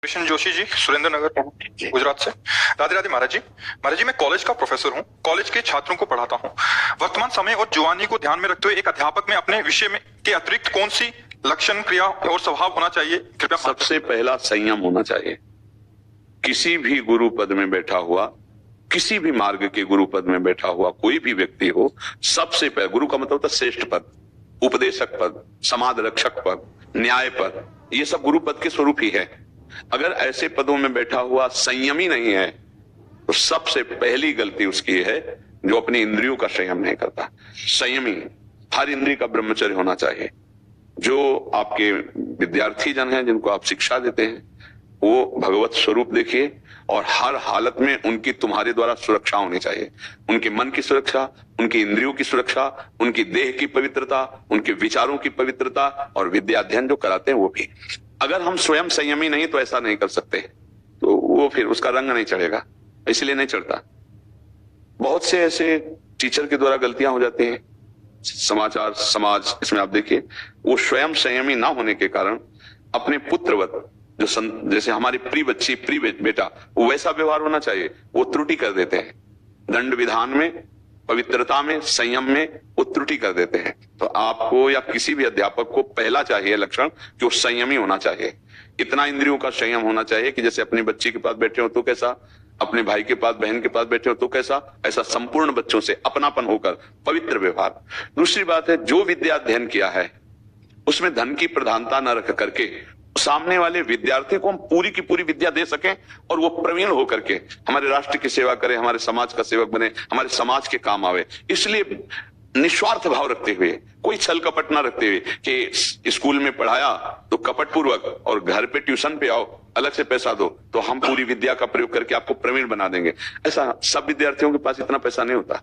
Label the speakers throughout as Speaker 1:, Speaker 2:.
Speaker 1: कृष्ण जोशी जी, सुरेंद्र नगर, गुजरात से। राधे राधे महाराज जी। महाराज जी, मैं कॉलेज का प्रोफेसर हूँ, कॉलेज के छात्रों को पढ़ाता हूँ। वर्तमान समय और जुआनी को ध्यान में रखते हुए एक अध्यापक में अपने विषय में के अतिरिक्त कौन सी लक्षण, क्रिया और स्वभाव होना चाहिए, कृपया।
Speaker 2: सबसे पहला संयम होना चाहिए। किसी भी गुरु पद में बैठा हुआ, किसी भी मार्ग के गुरु पद में बैठा हुआ कोई भी व्यक्ति हो, सबसे पहले गुरु का मतलब होता है श्रेष्ठ पद, उपदेशक पद, समाज रक्षक पद, न्याय पद, ये सब गुरु पद के स्वरूप ही है। अगर ऐसे पदों में बैठा हुआ संयमी नहीं है तो सबसे पहली गलती उसकी है जो अपनी इंद्रियों का संयम नहीं करता। संयमी, हर इंद्रिय का ब्रह्मचर्य होना चाहिए। जो आपके विद्यार्थी जन हैं जिनको आप शिक्षा देते हैं वो भगवत स्वरूप देखिए और हर हालत में उनकी तुम्हारे द्वारा सुरक्षा होनी चाहिए। उनके मन की सुरक्षा, उनकी इंद्रियों की सुरक्षा, उनकी देह की पवित्रता, उनके विचारों की पवित्रता और विद्या अध्ययन जो कराते हैं वो भी। अगर हम स्वयं संयमी नहीं तो ऐसा नहीं कर सकते, तो वो फिर उसका रंग नहीं चढ़ेगा, इसलिए नहीं चढ़ता। बहुत से ऐसे टीचर के द्वारा गलतियां हो जाती हैं, समाचार समाज, इसमें आप देखिए वो स्वयं संयमी ना होने के कारण अपने पुत्रवत जो जैसे हमारी प्रिय बच्ची, प्रिय बेटा, वो वैसा व्यवहार होना चाहिए, वो त्रुटि कर देते हैं। दंड विधान में, पवित्रता में, संयम में वो त्रुटि कर देते हैं। तो आपको या किसी भी अध्यापक को पहला चाहिए लक्षण कि वो संयमी होना चाहिए। इतना इंद्रियों का संयम होना चाहिए कि जैसे अपनी बच्ची के पास बैठे हो तो कैसा, अपने भाई के पास, बहन के पास बैठे हो तो कैसा, ऐसा संपूर्ण बच्चों से अपनापन होकर पवित्र व्यवहार। दूसरी बात है, जो विद्या अध्ययन किया है उसमें धन की प्रधानता न रख करके सामने वाले विद्यार्थी को हम पूरी की पूरी विद्या दे सकें और वो प्रवीण होकर के हमारे राष्ट्र की सेवा करे, हमारे समाज का सेवक बने, हमारे समाज के काम आवे। इसलिए निस्वार्थ भाव रखते हुए, कोई छल कपट ना रखते हुए कि स्कूल में पढ़ाया तो कपट पूर्वक और घर पे ट्यूशन पे आओ अलग से पैसा दो तो हम पूरी विद्या का प्रयोग करके आपको प्रवीण बना देंगे। ऐसा सब विद्यार्थियों के पास इतना पैसा नहीं होता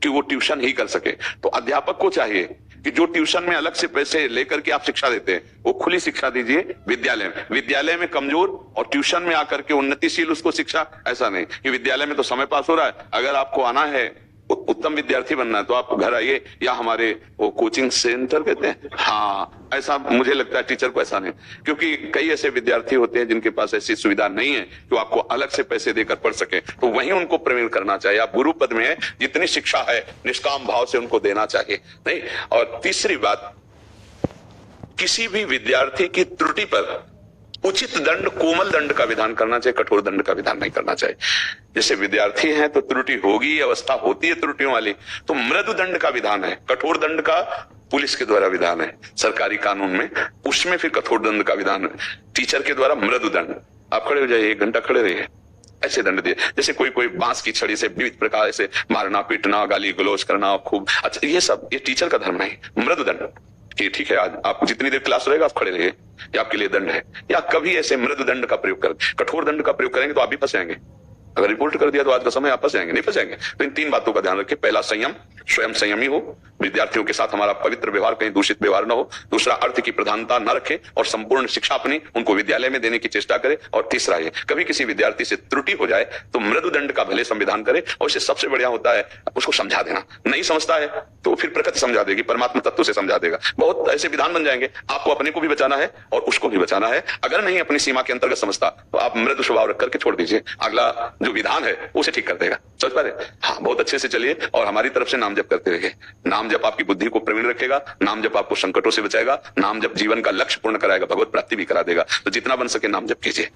Speaker 2: कि वो ट्यूशन ही कर सके। तो अध्यापक को चाहिए कि जो ट्यूशन में अलग से पैसे लेकर के आप शिक्षा देते हैं वो खुली शिक्षा दीजिए विद्यालय में। विद्यालय में कमजोर और ट्यूशन में आकर के उन्नतिशील उसको शिक्षा, ऐसा नहीं कि विद्यालय में तो समय पास हो रहा है, अगर आपको आना है उत्तम विद्यार्थी बनना है तो आप घर आइए, या हमारे वो कोचिंग सेंटर कहते हैं, हाँ, ऐसा मुझे लगता है टीचर को ऐसा नहीं, क्योंकि कई ऐसे विद्यार्थी होते हैं जिनके पास ऐसी सुविधा नहीं है कि आपको अलग से पैसे देकर पढ़ सके, तो वहीं उनको प्रवीण करना चाहिए। आप गुरु पद में है, जितनी शिक्षा है निष्काम भाव से उनको देना चाहिए नहीं। और तीसरी बात, किसी भी विद्यार्थी की त्रुटि पर उचित दंड, कोमल दंड का विधान करना चाहिए, कठोर दंड का विधान नहीं करना चाहिए। जैसे विद्यार्थी हैं तो त्रुटि होगी, अवस्था होती है त्रुटियों वाली, तो मृदु दंड का विधान है, कठोर दंड का पुलिस के द्वारा विधान है सरकारी कानून में, उसमें फिर कठोर दंड का विधान है। टीचर के द्वारा मृदु दंड, आप खड़े हो जाइए, 1 घंटा खड़े रहिए, ऐसे दंड दिए। जैसे कोई बांस की छड़ी से विविध प्रकार से मारना, पीटना, गाली गलौज करना, खूब अच्छा, ये सब ये टीचर का धर्म नहीं। मृदु दंड कि ठीक है, आज आप जितनी देर क्लास रहेगा आप खड़े रहिए, ये आपके लिए दंड है। या कभी ऐसे मृदु दंड का प्रयोग कर, कठोर दंड का प्रयोग करेंगे तो आप भी फंस जाएंगे। अगर रिपोर्ट कर दिया तो आज का समय आप फंस जाएंगे, नहीं फंस जाएंगे। तो इन 3 बातों का ध्यान रखिए। पहला, संयम, स्वयं संयमी हो, विद्यार्थियों के साथ हमारा पवित्र व्यवहार, कहीं दूषित व्यवहार न हो। दूसरा, अर्थ की प्रधानता न रखे और संपूर्ण शिक्षा अपनी उनको विद्यालय में देने की चेष्टा करे। और तीसरा, ये कभी किसी विद्यार्थी से त्रुटि हो जाए तो मृदु दंड का भले संविधान करे, और इससे सबसे बढ़िया होता है उसको समझा देना। नहीं समझता है तो फिर प्रकृति समझा देगी, परमात्मा तत्व से समझा देगा। बहुत ऐसे विधान बन जाएंगे, आपको अपने को भी बचाना है और उसको भी बचाना है। अगर नहीं अपनी सीमा के अंतर्गत समझता तो आप मृदु स्वभाव रख करके छोड़ दीजिए, अगला जो विधान है उसे ठीक कर देगा। समझ पा रहे? हाँ, बहुत अच्छे से चलिए और हमारी तरफ से नाम जप करते रहिए। नाम जप आपकी बुद्धि को प्रवीण रखेगा, नाम जप आपको संकटों से बचाएगा, नाम जप जीवन का लक्ष्य पूर्ण कराएगा, भगवत प्राप्ति भी करा देगा। तो जितना बन सके नाम जप कीजिए।